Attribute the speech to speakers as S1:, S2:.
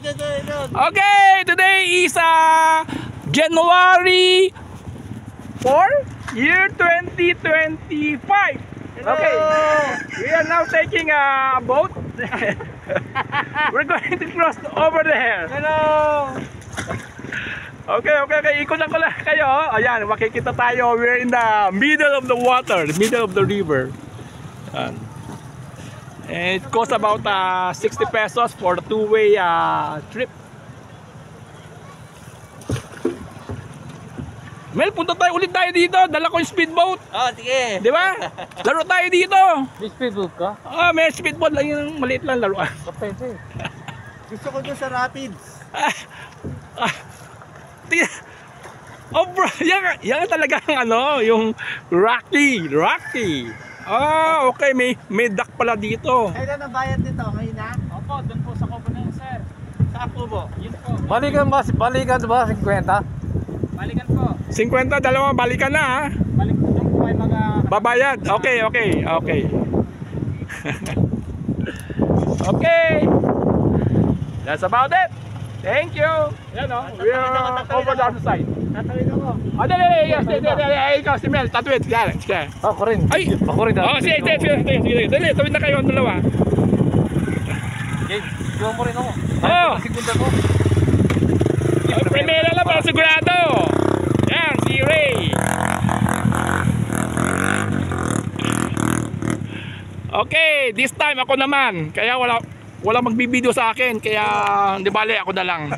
S1: Okay, today is January 4, year 2025. Okay, we are now taking a boat. We're going to cross over there.
S2: Hello!
S1: Okay, ikot lang ko lang kayo. Ayan, makikita tayo. We're in the middle of the water, the middle of the river. Ayan. And it costs about 60 pesos for the two-way trip. Mel, punta tayo ulit dito. Dala ko yung speedboat.
S2: Oh, sige.
S1: Di ba? Laro tayo dito.
S2: May speedboat ka?
S1: May speedboat lang yung maliit lang laruan.
S2: Kapente. Gusto ko doon sa Rapids.
S1: Oh bro, yan talaga ang yung Rocky. Okay, may dock pala dito.
S2: Kailan ang bayad nito? Ngayon na? Opo, doon po sa Kubo na yun, sir. Sa Kubo? Yun po. Balikan ba 50? Balikan po.
S1: 50, dalawa, balikan na ha.
S2: Balikan doon po ay mga...
S1: Babayad. Okay. Okay. That's about it. Thank you. Yan o, we are over the other side.
S2: Tatawid ako.
S1: Dali. Ikaw si Mel, tatuwid. Yan, sige.
S2: Ako rin.
S1: Ay!
S2: Ako rin.
S1: Sige. Dali, tawid na kayo ang dalawa.
S2: Okay, sigaw mo rin ako.
S1: Oh!
S2: Sigunda ko.
S1: Primera lang para sigurado. Yan, si Ray. Okay, this time ako naman. Kaya wala magbibideo sa akin. Kaya di bale ako na lang.